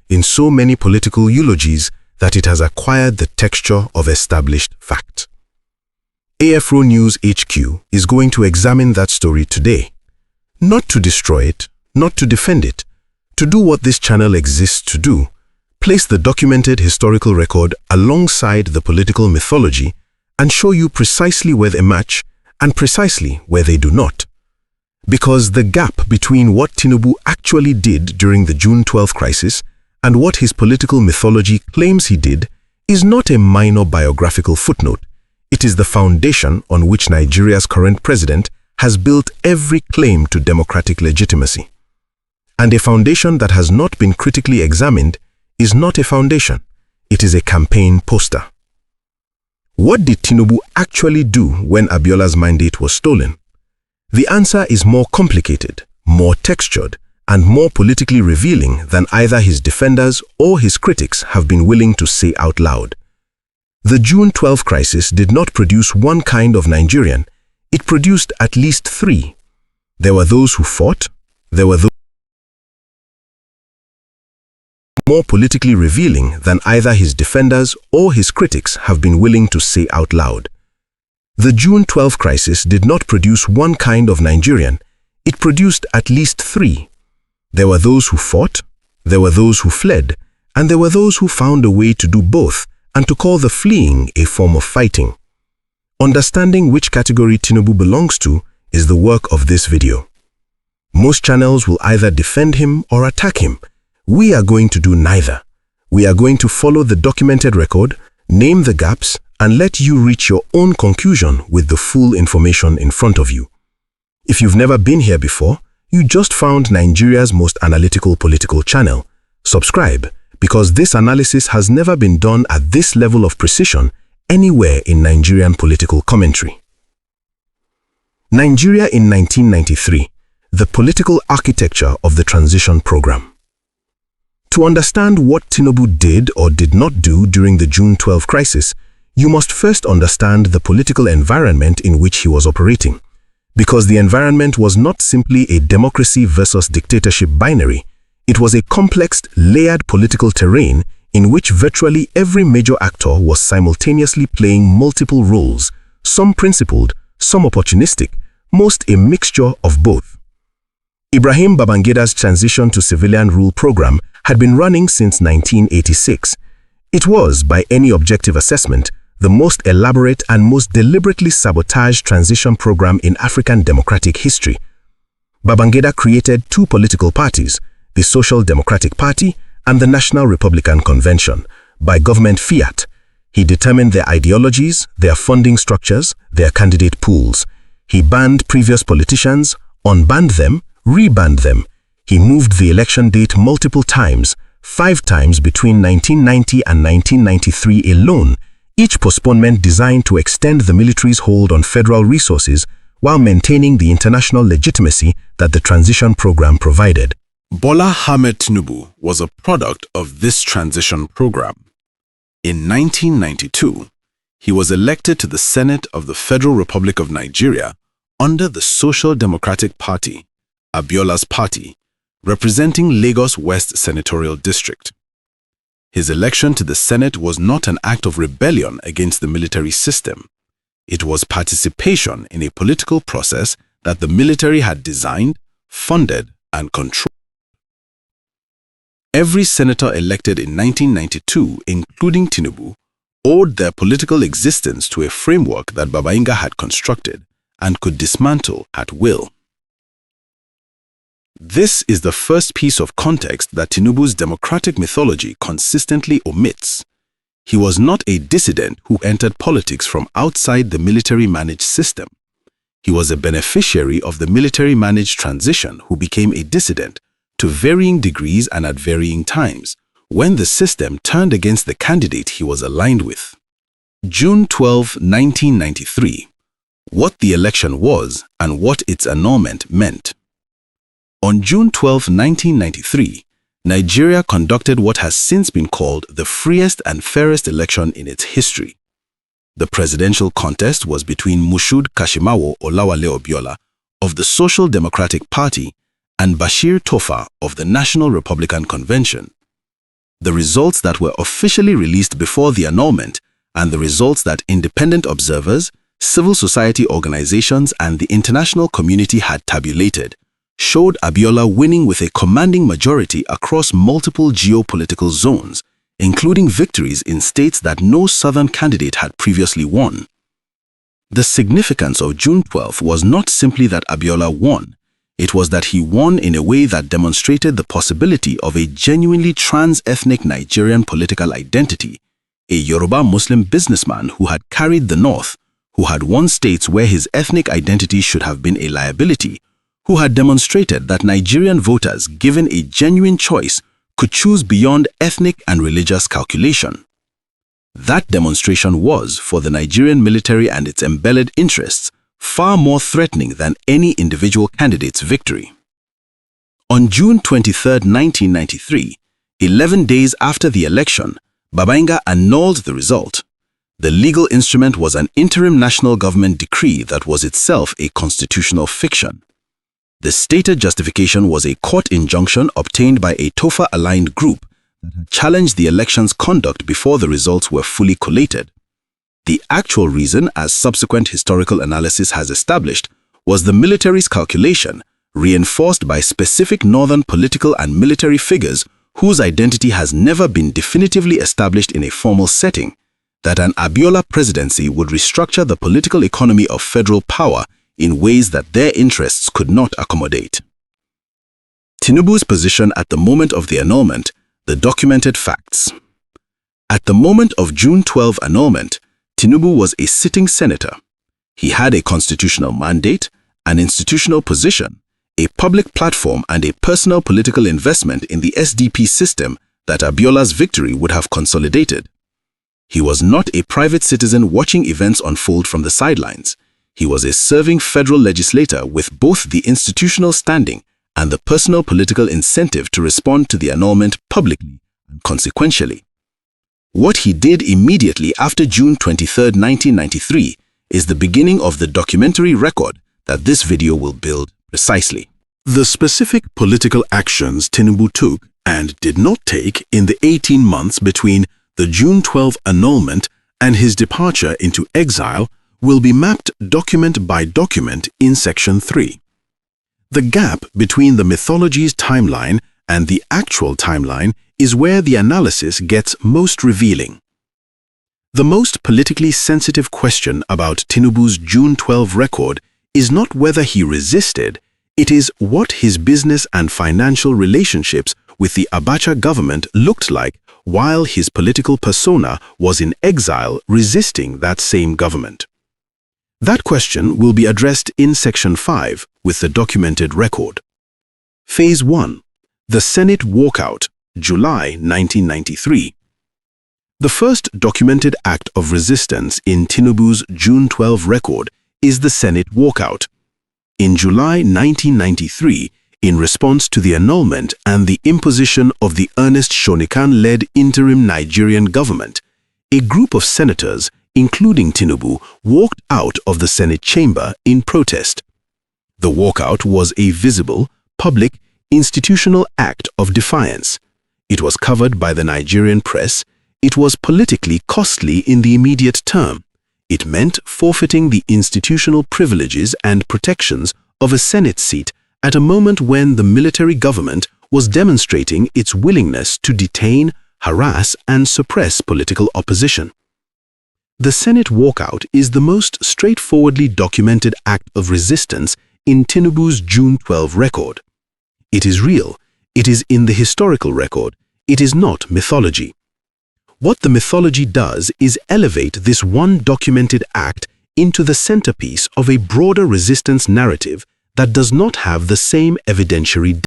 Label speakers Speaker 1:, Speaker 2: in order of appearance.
Speaker 1: in so many political eulogies that it has acquired the texture of established fact. AFRONEWSHQ is going to examine that story today. Not to destroy it, not to defend it, to do what this channel exists to do, place the documented historical record alongside the political mythology and show you precisely where they match and precisely where they do not. Because the gap between what Tinubu actually did during the June 12 crisis and what his political mythology claims he did is not a minor biographical footnote. It is the foundation on which Nigeria's current president has built every claim to democratic legitimacy. And a foundation that has not been critically examined is not a foundation. It is a campaign poster. What did Tinubu actually do when Abiola's mandate was stolen? The answer is more complicated, more textured, and more politically revealing than either his defenders or his critics have been willing to say out loud. The June 12 crisis did not produce one kind of Nigerian. It produced at least three. There were those who fought. There were those more politically revealing than either his defenders or his critics have been willing to say out loud. The June 12 crisis did not produce one kind of Nigerian. It produced at least three. There were those who fought, there were those who fled, and there were those who found a way to do both and to call the fleeing a form of fighting. Understanding which category Tinubu belongs to is the work of this video. Most channels will either defend him or attack him. We are going to do neither. We are going to follow the documented record, name the gaps, and let you reach your own conclusion with the full information in front of you. If you've never been here before, you just found Nigeria's most analytical political channel. Subscribe, because this analysis has never been done at this level of precision anywhere in Nigerian political commentary. Nigeria in 1993, the political architecture of the transition program. To understand what Tinubu did or did not do during the June 12 crisis, you must first understand the political environment in which he was operating, because the environment was not simply a democracy versus dictatorship binary. It was a complex, layered political terrain in which virtually every major actor was simultaneously playing multiple roles, some principled, some opportunistic, most a mixture of both. Ibrahim Babangida's transition to civilian rule program had been running since 1986. It was, by any objective assessment, the most elaborate and most deliberately sabotaged transition program in African democratic history. Babangida created two political parties, the Social Democratic Party and the National Republican Convention, by government fiat. He determined their ideologies, their funding structures, their candidate pools. He banned previous politicians, unbanned them, rebanned them. He moved the election date multiple times, 5 times between 1990 and 1993 alone, each postponement designed to extend the military's hold on federal resources while maintaining the international legitimacy that the transition program provided.
Speaker 2: Bola Ahmed Tinubu was a product of this transition program. In 1992, he was elected to the Senate of the Federal Republic of Nigeria under the Social Democratic Party, Abiola's party, representing Lagos West Senatorial District. His election to the Senate was not an act of rebellion against the military system. It was participation in a political process that the military had designed, funded, and controlled. Every senator elected in 1992, including Tinubu, owed their political existence to a framework that Babangida had constructed and could dismantle at will. This is the first piece of context that Tinubu's democratic mythology consistently omits. He was not a dissident who entered politics from outside the military-managed system. He was a beneficiary of the military-managed transition who became a dissident to varying degrees and at varying times, when the system turned against the candidate he was aligned with. June 12, 1993. What the election was and what its annulment meant. On June 12, 1993, Nigeria conducted what has since been called the freest and fairest election in its history. The presidential contest was between Moshood Kashimawo Olawale Abiola of the Social Democratic Party and Bashir Tofa of the National Republican Convention, the results that were officially released before the annulment, and the results that independent observers, civil society organizations, and the international community had tabulated, showed Abiola winning with a commanding majority across multiple geopolitical zones, including victories in states that no southern candidate had previously won. The significance of June 12 was not simply that Abiola won, it was that he won in a way that demonstrated the possibility of a genuinely trans-ethnic Nigerian political identity, a Yoruba Muslim businessman who had carried the North, who had won states where his ethnic identity should have been a liability, who had demonstrated that Nigerian voters, given a genuine choice, could choose beyond ethnic and religious calculation. That demonstration was, for the Nigerian military and its embedded interests, far more threatening than any individual candidate's victory. On June 23, 1993, 11 days after the election, Babangida annulled the result. The legal instrument was an interim national government decree that was itself a constitutional fiction. The stated justification was a court injunction obtained by a Tofa-aligned group that had challenged the election's conduct before the results were fully collated. The actual reason, as subsequent historical analysis has established, was the military's calculation, reinforced by specific northern political and military figures whose identity has never been definitively established in a formal setting, that an Abiola presidency would restructure the political economy of federal power in ways that their interests could not accommodate. Tinubu's position at the moment of the annulment, the documented facts. At the moment of June 12 annulment, Tinubu was a sitting senator. He had a constitutional mandate, an institutional position, a public platform, and a personal political investment in the SDP system that Abiola's victory would have consolidated. He was not a private citizen watching events unfold from the sidelines. He was a serving federal legislator with both the institutional standing and the personal political incentive to respond to the annulment publicly and consequentially. What he did immediately after June 23, 1993 is the beginning of the documentary record that this video will build precisely. The specific political actions Tinubu took and did not take in the 18 months between the June 12 annulment and his departure into exile will be mapped document by document in Section 3. The gap between the mythology's timeline and the actual timeline is where the analysis gets most revealing. The most politically sensitive question about Tinubu's June 12 record is not whether he resisted, it is what his business and financial relationships with the Abacha government looked like while his political persona was in exile resisting that same government. That question will be addressed in Section 5 with the documented record. Phase 1. The Senate Walkout, July 1993. The first documented act of resistance in Tinubu's June 12 record is the Senate Walkout. In July 1993, in response to the annulment and the imposition of the Ernest Shonikan-led interim Nigerian government, a group of senators, including Tinubu, walked out of the Senate chamber in protest. The walkout was a visible, public, institutional act of defiance. It was covered by the Nigerian press. It was politically costly in the immediate term. It meant forfeiting the institutional privileges and protections of a Senate seat at a moment when the military government was demonstrating its willingness to detain, harass, and suppress political opposition. The Senate walkout is the most straightforwardly documented act of resistance in Tinubu's June 12 record. It is real, it is in the historical record, it is not mythology. What the mythology does is elevate this one documented act into the centerpiece of a broader resistance narrative that does not have the same evidentiary